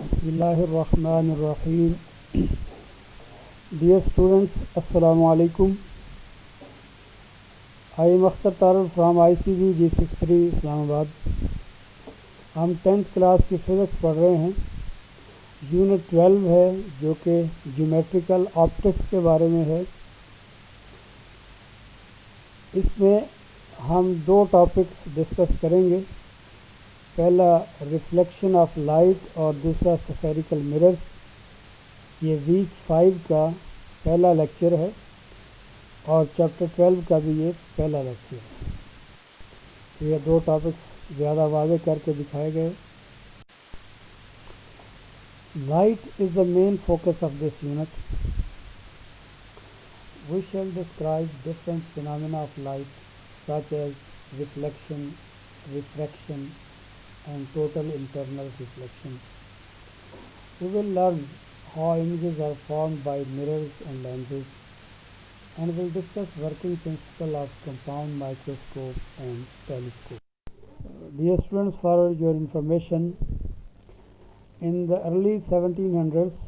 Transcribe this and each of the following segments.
بسم اللہ الرحمن الرحیم. Dear students, Assalamu alaikum. I am Akhtar Tarur from ICV G63 Islamabad. ہم 10th کلاس کی فزکس پڑھ رہے ہیں. یونٹ 12 ہے جو کہ جیومیٹریکل آپٹکس کے بارے میں ہے. اس میں ہم دو ٹاپکس ڈسکس کریں گے. پہلا ریفلیکشن آف لائٹ اور دوسرا اسفیریکل مررز. یہ ویک 5 کا پہلا لیکچر ہے اور چیپٹر 12 کا بھی یہ پہلا لیکچر ہے. یہ دو ٹاپکس زیادہ واضح کر کے دکھائے گئے. Light is the main focus of this unit. We shall describe different phenomena of light such as reflection, refraction and total internal reflection. We will learn how images are formed by mirrors and lenses, and will discuss working principle of compound microscope and telescope. Dear students, for your information, in the early 1700s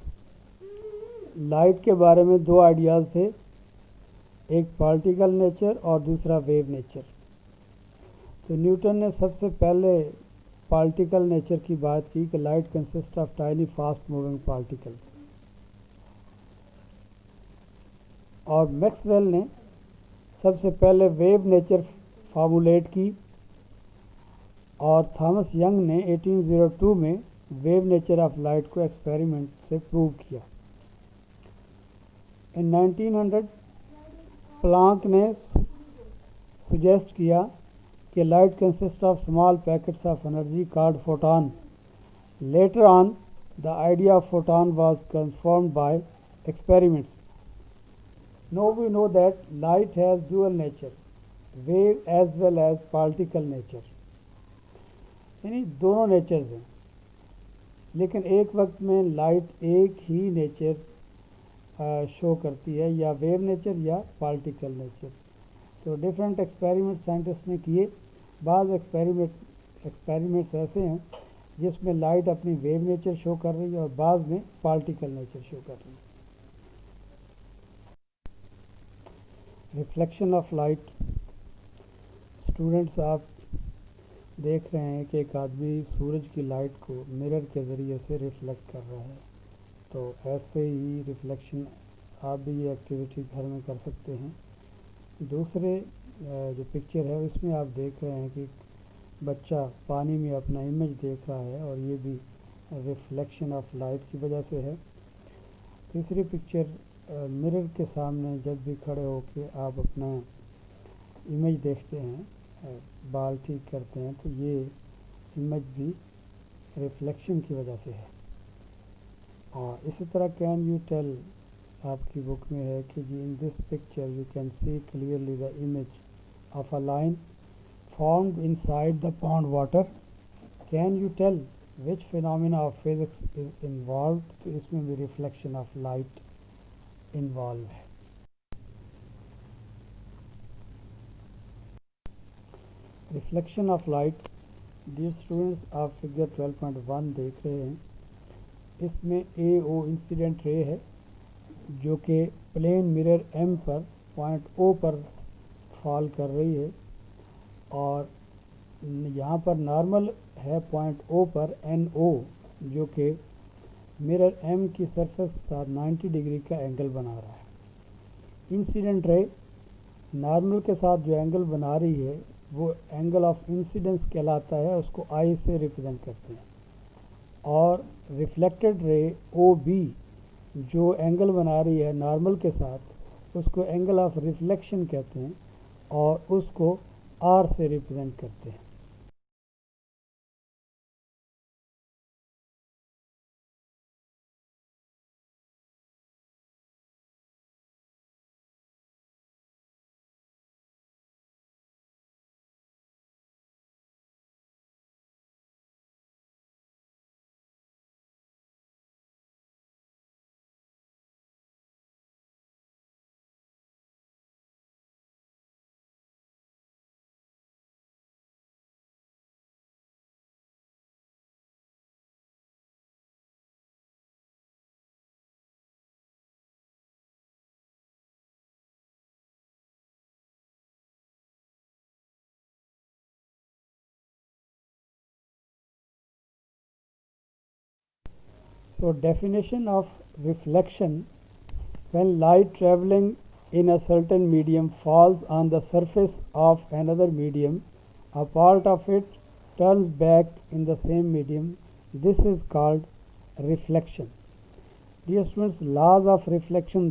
light کے بارے میں دو ideas تھے. ایک particle nature اور دوسرا view nature. تو Newton نے سب سے پہلے پارٹیکل نیچر کی بات کی کہ light consist of tiny fast moving particles. اور میکسویل نے سب سے پہلے ویو نیچر فارمولیٹ کی اور تھامس ینگ نے 1802 میں ویو نیچر آف لائٹ کو ایکسپیریمنٹ سے پروو کیا. ان 1900 پلانک نے سجیسٹ کیا کہ light consist of small packets of energy called photon. Later on the idea of photon was confirmed by experiments. Now we know that light has dual nature, wave as well as particle nature. یعنی دونوں nature's ہیں لیکن ایک وقت میں light ایک ہی nature شو کرتی ہے, یا ویو نیچر یا پارٹیکل نیچر. تو ڈفرینٹ ایکسپیریمنٹ سائنٹسٹ نے کیے. بعض ایکسپیریمنٹس ایسے ہیں جس میں لائٹ اپنی ویو نیچر شو کر رہی ہے اور بعض میں پارٹیکل نیچر شو کر رہی ہے. Reflection of light. اسٹوڈنٹس, آپ دیکھ رہے ہیں کہ ایک آدمی سورج کی لائٹ کو مرر کے ذریعے سے ریفلیکٹ کر رہا ہے. تو ایسے ہی ریفلیکشن آپ بھی یہ ایکٹیویٹی گھر میں کر سکتے ہیں. دوسرے جو پکچر ہے اس میں آپ دیکھ رہے ہیں کہ بچہ پانی میں اپنا امیج دیکھ رہا ہے اور یہ بھی ریفلیکشن آف لائٹ کی وجہ سے ہے. تیسری پکچر مرر کے سامنے جب بھی کھڑے ہو کے آپ اپنا امیج دیکھتے ہیں, بال ٹھیک کرتے ہیں, تو یہ امیج بھی ریفلیکشن کی وجہ سے ہے. اور اسی طرح کین یو ٹیل, آپ کی بک میں ہے کہ جی in this picture you can see clearly the image of a line formed inside the pond water. Can you tell which phenomena of physics is involved? تو اس میں بھی reflection of light involved ہے. Reflection of light. Dear students, آپ figure 12.1 دیکھ رہے ہیں. اس میں AO incident ray ہے جو کہ پلین مرر M پر پوائنٹ O پر فال کر رہی ہے, اور یہاں پر نارمل ہے پوائنٹ او پر NO جو کہ مرر M کی سرفیس کے ساتھ 90 ڈگری کا اینگل بنا رہا ہے. انسیڈنٹ رے نارمل کے ساتھ جو اینگل بنا رہی ہے وہ اینگل آف انسیڈنس کہلاتا ہے, اس کو I سے ریپرزینٹ کرتے ہیں. اور ریفلیکٹڈ رے OB جو اینگل بنا رہی ہے نارمل کے ساتھ, اس کو اینگل آف ریفلیکشن کہتے ہیں اور اس کو R سے ریپرزینٹ کرتے ہیں. So definition of reflection: when light traveling in a certain medium falls on the surface of another medium, a part of it turns back in the same medium. This is called reflection. Dear students, laws of reflection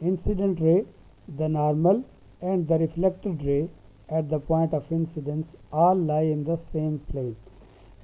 incident ray, the normal and the reflected ray at the point of incidence all lie in the same plane.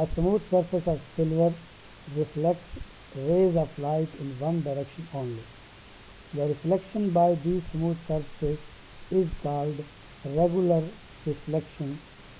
a smooth surface of silver reflects rays of light in one direction only. The reflection by these smooth surfaces is called regular reflection.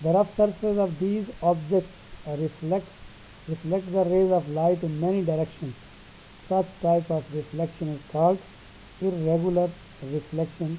The rough surface of these objects reflect the rays of light in many directions. Such type of reflection is called irregular reflection.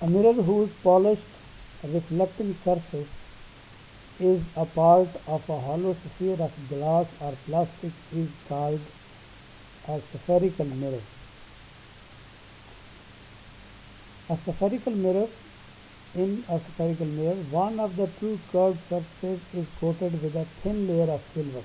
A mirror whose polished reflecting surface is a part of a hollow sphere of glass or plastic is called a spherical mirror. A spherical mirror. In a spherical mirror, one of the two curved surfaces is coated with a thin layer of silver.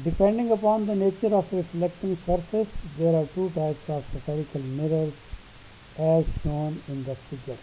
Depending upon the nature of reflecting surface, there are two types of spherical mirrors as shown in the figure.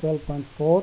12.4,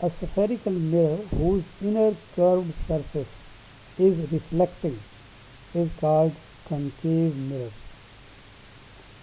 A spherical mirror whose inner curved surface is reflecting is called concave mirror,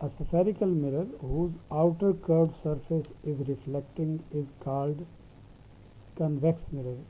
A spherical mirror whose outer curved surface is reflecting is called convex mirror।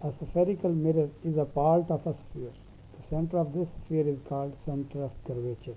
a spherical mirror is a part of a sphere. The center of this sphere is called center of curvature।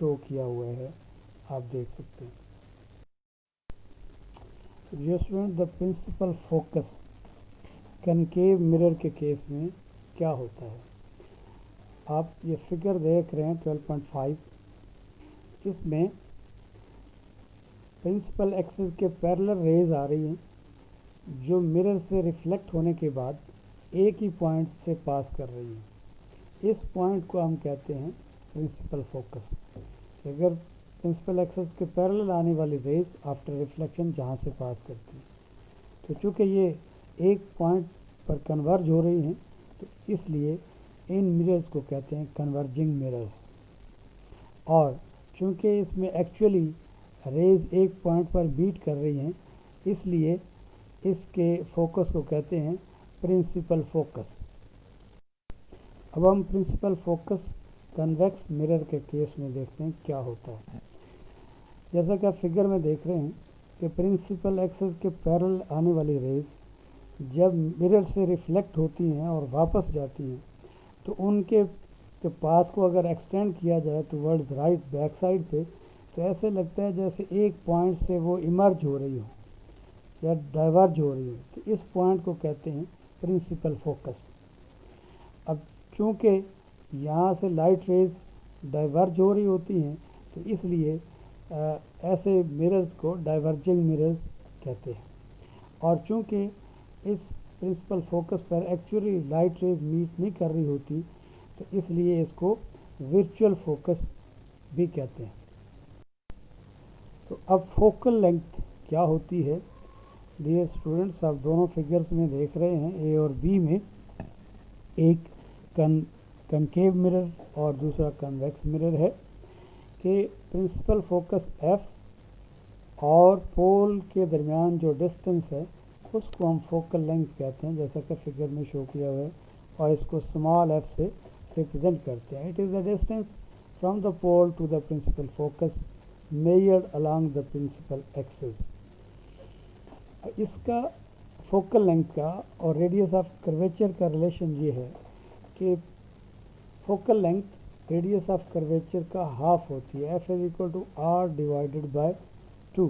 شو کیا ہوا ہے آپ دیکھ سکتے ہیں. یہ student the principal focus concave mirror کے case میں کیا ہوتا ہے. آپ یہ فگر دیکھ رہے ہیں 12.5. اس میں پرنسپل ایکسس کے پیرلل ریز آ رہی ہیں جو مرر سے ریفلیکٹ ہونے کے بعد ایک ہی پوائنٹ سے پاس کر رہی ہیں. اس پوائنٹ کو ہم کہتے ہیں پرنسپل فوکس. اگر پرنسپل ایکسس کے پیرلل آنے والی ریز آفٹر ریفلیکشن جہاں سے پاس کرتی ہیں تو چونکہ یہ ایک پوائنٹ پر کنورج ہو رہی ہیں تو اس لیے ان مررز کو کہتے ہیں کنورجنگ مررز. اور چونکہ اس میں ایکچولی ریز ایک پوائنٹ پر بیٹ کر رہی ہیں اس لیے اس کے فوکس کو کہتے ہیں پرنسپل فوکس. اب ہم پرنسپل فوکس کنویکس مرر کے کیس میں دیکھتے ہیں کیا ہوتا ہے. جیسا کہ آپ فگر میں دیکھ رہے ہیں کہ پرنسپل ایکسس کے پیرل آنے والی ریز جب مرر سے ریفلیکٹ ہوتی ہیں اور واپس جاتی ہیں تو ان کے پاتھ کو اگر ایکسٹینڈ کیا جائے تو ورڈز رائٹ بیک سائڈ پہ تو ایسے لگتا ہے جیسے ایک پوائنٹ سے وہ ایمرج ہو رہی ہو یا ڈائیورج ہو رہی ہو. تو اس پوائنٹ کو کہتے ہیں پرنسپل فوکس. اب چونکہ یہاں سے لائٹ ریز ڈائیورج ہو رہی ہوتی ہیں تو اس لیے ایسے مررز کو ڈائیورجنگ مررز کہتے ہیں. اور چونکہ اس پرنسپل فوکس پر ایکچولی لائٹ ریز میٹ نہیں کر رہی ہوتی تو اس لیے اس کو ورچوئل فوکس بھی کہتے ہیں. تو اب فوکل لینتھ کیا ہوتی ہے. ڈیئر اسٹوڈنٹس آپ دونوں فگرز میں دیکھ رہے ہیں اے اور بی میں ایک کنکیو مرر اور دوسرا کنویکس مرر ہے کہ پرنسپل فوکس ایف اور پول کے درمیان جو ڈسٹنس ہے اس کو ہم فوکل لینتھ کہتے ہیں جیسا کہ فگر میں شو کیا ہوا ہے اور اس کو اسمال ایف سے ریپرزینٹ کرتے ہیں. It is the distance from the pole to the principal focus measured along the principal axis. اس کا فوکل لینتھ کا اور ریڈیس آف کرویچر کا ریلیشن یہ ہے کہ focal length radius of curvature کا ہاف ہوتی ہے. F is equal to R divided by 2.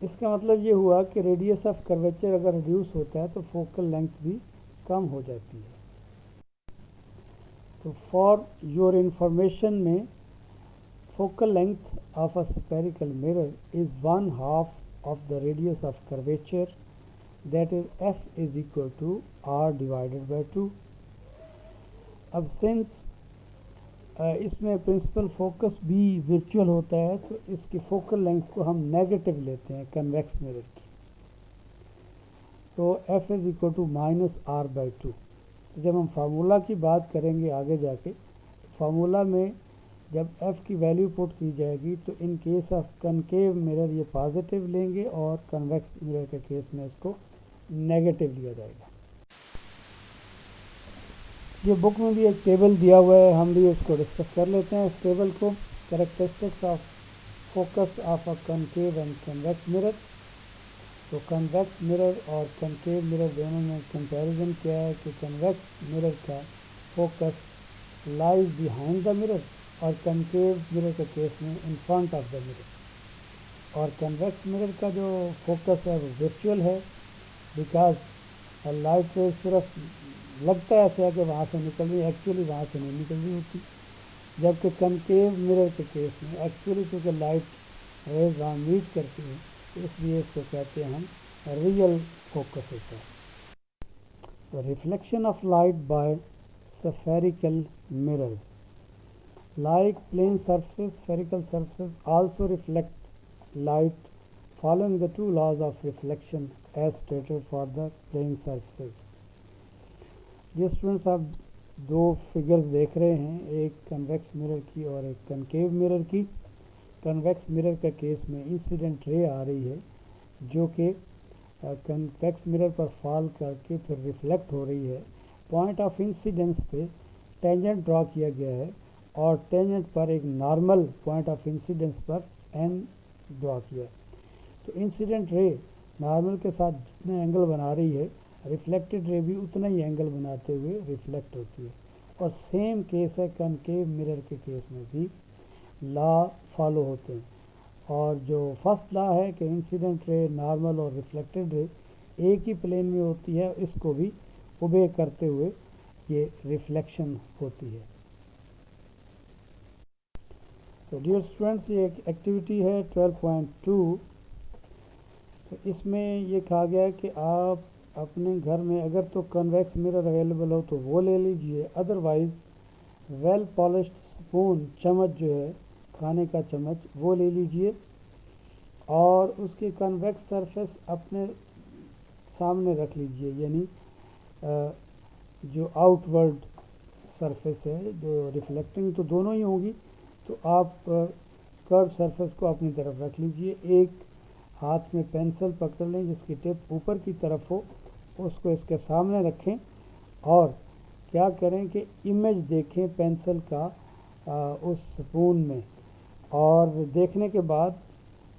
اس کا مطلب یہ ہوا کہ ریڈیس آف کرویچر اگر ریڈیوس ہوتا ہے تو فوکل لینتھ بھی کم ہو جاتی ہے. تو فار یور انفارمیشن میں focal length of a spherical mirror is 1/2 of the radius of curvature, that is f is equal to r divided by 2. اب سنس اس میں پرنسپل فوکس بھی ورچوئل ہوتا ہے تو اس کی فوکل لینتھ کو ہم نیگیٹو لیتے ہیں کنویکس مرر کی. تو F is equal to minus R by 2. جب ہم فارمولا کی بات کریں گے آگے جا کے فارمولا میں جب ایف کی ویلیو پٹ کی جائے گی تو ان کیس آف کنکیو مرر یہ پازیٹیو لیں گے اور کنویکس مرر کے کیس میں اس کو نیگیٹو لیا جائے گا. یہ بک میں بھی ایک ٹیبل دیا ہوا ہے ہم بھی اس کو ڈسکس کر لیتے ہیں. اس ٹیبل کو characteristics of focus of a کنکیو and convex mirror. تو کنویکس مرر اور کنکیو مرر دونوں میں کمپیریزن کیا ہے کہ کنویکس مرر کا فوکس لائز بیہائنڈ دا مرر اور کنکیو مرر کے کیس میں in front of the mirror. اور کنویکس مرر کا جو فوکس ہے وہ ورچوئل ہے بیکاز لائٹ ریز صرف لگتا ہے ایسا ہے کہ وہاں سے نکل رہی ہے ایکچولی وہاں سے نہیں نکل رہی ہوتی. جبکہ کنکیو مرر کے کیس میں ایکچولی چونکہ لائٹ ریز وہاں میٹ کرتی ہیں تو اس لیے اس کو کہتے ہیں ہم ریئل فوکس ہوتا ہے. Reflection of light by spherical mirrors. Like plane surfaces, spherical surfaces also reflect light following the two laws of reflection as stated for the plane surfaces. یہ اسٹوڈنٹس آپ دو فگرز دیکھ رہے ہیں ایک کنویکس مرر کی اور ایک کنکیو مرر کی. کنویکس مرر کا کیس میں انسیڈنٹ رے آ رہی ہے جو کہ کنویکس مرر پر فال کر کے پھر ریفلیکٹ ہو رہی ہے. پوائنٹ آف انسیڈنس پہ ٹینجنٹ ڈرا کیا گیا ہے اور ٹینجنٹ پر ایک نارمل پوائنٹ آف انسیڈنس پر این ڈرا کیا ہے. تو انسیڈنٹ رے نارمل کے ساتھ جتنا اینگل بنا رہی ہے ریفلیکٹڈ رے بھی اتنا ہی اینگل بناتے ہوئے ریفلیکٹ ہوتی ہے. اور سیم کیس ہے کنکیو مرر کے کیس میں بھی لا فالو ہوتے ہیں. اور جو فرسٹ لا ہے کہ انسیڈنٹ رے نارمل اور ریفلیکٹڈ رے ایک ہی پلین میں ہوتی ہے، اس کو بھی اوبے کرتے ہوئے یہ ریفلیکشن ہوتی ہے. تو ڈیئر اسٹوڈنٹس یہ ایک ایکٹیویٹی ہے 12.2. تو اس میں یہ کہا گیا ہے کہ آپ اپنے گھر میں اگر تو کنویکس مرر اویلیبل ہو تو وہ لے لیجئے، ادروائز ویل پالشڈ اسپون چمچ جو ہے کھانے کا چمچ وہ لے لیجئے اور اس کی کنویکس سرفیس اپنے سامنے رکھ لیجئے، یعنی جو آؤٹ ورڈ سرفیس ہے جو ریفلیکٹنگ تو دونوں ہی ہوں گی، تو آپ کرو سرفیس کو اپنی طرف رکھ لیجئے. ایک ہاتھ میں پینسل پکڑ لیں جس کی ٹپ اوپر کی طرف ہو، اس کو اس کے سامنے رکھیں اور کیا کریں کہ امیج دیکھیں پینسل کا اس سپون میں، اور دیکھنے کے بعد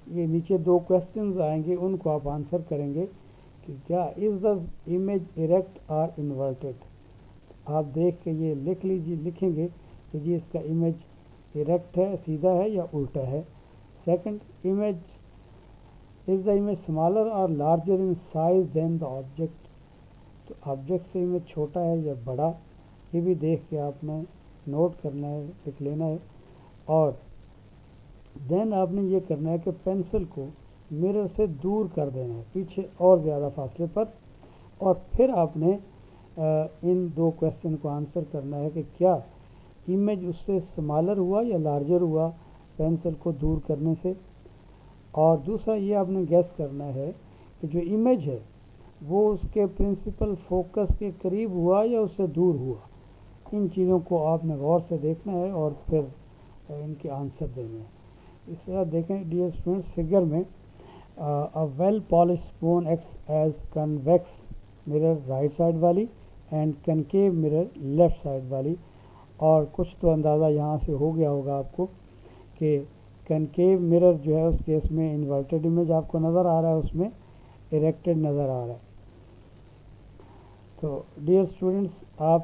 یہ نیچے 2 کویسچنز آئیں گے، ان کو آپ آنسر کریں گے کہ کیا از دا امیج اریکٹ اور انورٹڈ. آپ دیکھ کے یہ لکھیں گے کہ جی اس کا امیج اریکٹ ہے، سیدھا ہے یا الٹا ہے. Second, image is the image smaller اور larger in size than the object. تو آبجیکٹ سے امیج چھوٹا ہے یا بڑا، یہ بھی دیکھ کے آپ نے نوٹ کرنا ہے، لکھ لینا ہے. اور دین آپ نے یہ کرنا ہے کہ پینسل کو مرر سے دور کر دینا ہے، پیچھے اور زیادہ فاصلے پر، اور پھر آپ نے ان 2 کویسچن کو آنسر کرنا ہے کہ کیا امیج اس سے اسمالر ہوا یا لارجر ہوا پینسل کو دور کرنے سے. اور دوسرا یہ آپ نے گیس کرنا ہے کہ جو امیج ہے وہ اس کے پرنسپل فوکس کے قریب ہوا یا اس سے دور ہوا. ان چیزوں کو آپ نے غور سے دیکھنا ہے اور پھر ان کے آنسر دینے ہیں. اس طرح دیکھیں ڈیئر اسٹوڈنٹس، فگر میں well polish spoon acts as convex mirror right side والی and concave mirror left side والی. اور کچھ تو اندازہ یہاں سے ہو گیا ہوگا آپ کو کہ کنکیو مرر جو ہے اس کیس میں انورٹڈ امیج آپ کو نظر آ رہا ہے، اس میں اریکٹڈ نظر آ رہا ہے. تو ڈیئر اسٹوڈنٹس، آپ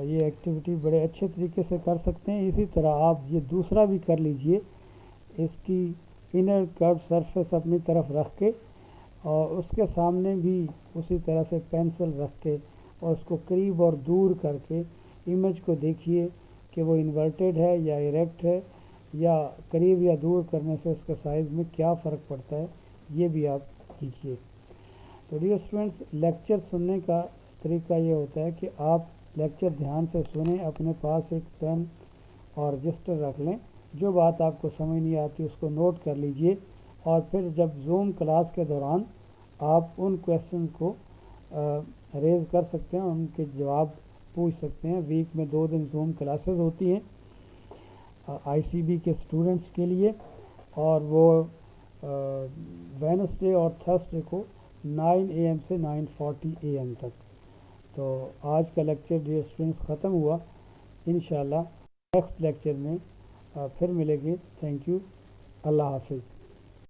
یہ ایکٹیویٹی بڑے اچھے طریقے سے کر سکتے ہیں. اسی طرح آپ یہ دوسرا بھی کر لیجئے، اس کی انر کرو سرفیس اپنی طرف رکھ کے اور اس کے سامنے بھی اسی طرح سے پینسل رکھ کے اور اس کو قریب اور دور کر کے امیج کو دیکھیے کہ وہ انورٹڈ ہے یا اریکٹ ہے، یا قریب یا دور کرنے سے اس کے سائز میں کیا فرق پڑتا ہے، یہ بھی آپ کیجیے. تو ڈیئر اسٹوڈنٹس، لیکچر سننے کا طریقہ یہ ہوتا ہے کہ آپ لیکچر دھیان سے سنیں، اپنے پاس ایک پین اور رجسٹر رکھ لیں، جو بات آپ کو سمجھ نہیں آتی اس کو نوٹ کر لیجئے، اور پھر جب زوم کلاس کے دوران آپ ان کویسچنز کو ریز کر سکتے ہیں، ان کے جواب پوچھ سکتے ہیں. ویک میں 2 دن زوم کلاسز ہوتی ہیں آئی سی بی کے اسٹوڈنٹس کے لیے، اور وہ وینسڈے اور تھرسڈے کو 9 AM سے 9:40 AM تک. تو آج کا لیکچر ڈیئر اسٹوڈنٹس ختم ہوا. انشاءاللہ نیکسٹ لیکچر میں پھر ملیں گے. Thank you. اللہ حافظ.